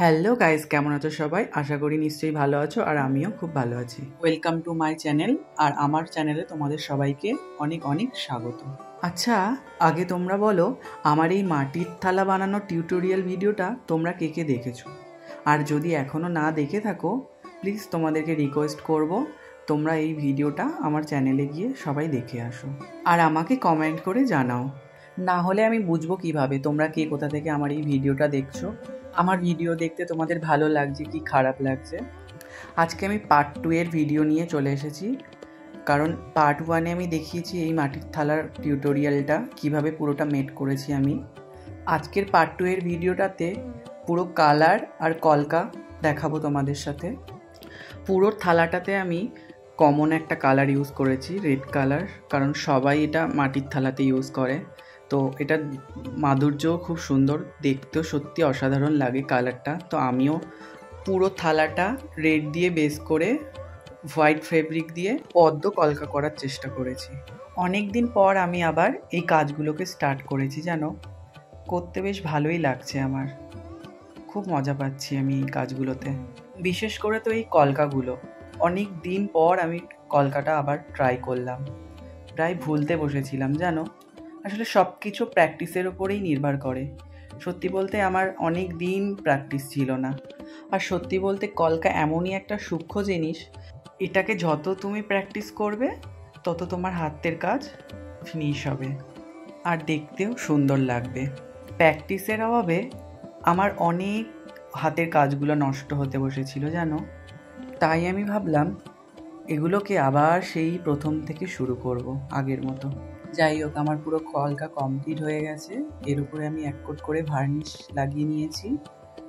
Hello guys, কেমন আছো সবাই? আশা করি নিশ্চয়ই ভালো আছো আর আমিও খুব ভালো আছি। Welcome to my channel. আর আমার চ্যানেলে তোমাদের সবাইকে অনেক অনেক স্বাগত। আচ্ছা, আগে তোমরা বলো, আমার এই মাটির থালা বানানোর টিউটোরিয়াল ভিডিওটা তোমরা কে কে দেখেছো? আর যদি এখনও না দেখে থাকো, প্লিজ তোমাদেরকে রিকোয়েস্ট করব তোমরা এই ভিডিওটা আমার চ্যানেলে গিয়ে সবাই দেখে আসো আর আমাকে কমেন্ট করে জানাও। না হলে আমি বুঝবো কিভাবে তোমরা কে কোথা থেকে আমার এই ভিডিওটা দেখছো, আমার ভিডিও দেখতে তোমাদের ভালো লাগছে কি খারাপ লাগছে। আজকে আমি পার্ট 2 এর ভিডিও নিয়ে চলে এসেছি, কারণ পার্ট 1-এ আমি দেখিয়েছি এই মাটির থালার টিউটোরিয়ালটা কিভাবে পুরোটা মেড করেছি আমি। আজকের পার্ট 2 এর ভিডিওটাতে পুরো কালার আর কলকা দেখাবো তোমাদের সাথে। পুরো থালাটাতে আমি কমন একটা কালার ইউজ করেছি, রেড কালার, কারণ সবাই এটা মাটির থালাতে ইউজ করে। তো এটা মাধুর্যও খুব সুন্দর, দেখতেও সত্যি অসাধারণ লাগে কালারটা। তো আমিও পুরো থালাটা রেড দিয়ে বেস করে হোয়াইট ফেব্রিক দিয়ে পদ্ম কলকা করার চেষ্টা করেছি। অনেক দিন পর আমি আবার এই কাজগুলোকে স্টার্ট করেছি, জানো, করতে বেশ ভালোই লাগছে আমার, খুব মজা পাচ্ছি আমি এই কাজগুলোতে। বিশেষ করে তো এই কলকাগুলো, অনেক দিন পর আমি কলকাটা আবার ট্রাই করলাম। প্রায় ভুলতে বসেছিলাম, জানো, আসলে সব কিছু প্র্যাকটিসের ওপরেই নির্ভর করে। সত্যি বলতে আমার অনেক দিন প্র্যাকটিস ছিল না। আর সত্যি বলতে কলকা এমনই একটা সূক্ষ্ম জিনিস, এটাকে যত তুমি প্র্যাকটিস করবে তত তোমার হাতের কাজ ফিনিশ হবে আর দেখতেও সুন্দর লাগবে। প্র্যাকটিসের অভাবে আমার অনেক হাতের কাজগুলো নষ্ট হতে বসেছিল, জানো। তাই আমি ভাবলাম এগুলোকে আবার সেই প্রথম থেকে শুরু করব আগের মতো। যাই হোক, আমার পুরো কলকা কমপ্লিট হয়ে গেছে। এর উপরে আমি এক কোট করে ভার্নিশ লাগিয়ে নিয়েছি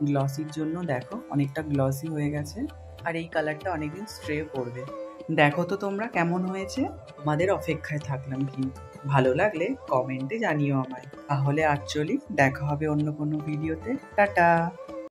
গ্লসির জন্য। দেখো, অনেকটা গ্লসি হয়ে গেছে আর এই কালারটা অনেকদিন স্ট্রে করবে। দেখো তো তোমরা কেমন হয়েছে। তোমাদের অপেক্ষায় থাকলাম, কিন্তু ভালো লাগলে কমেন্টে জানিও আমায়। তাহলে আর চলি, দেখা হবে অন্য কোনো ভিডিওতে। টাটা।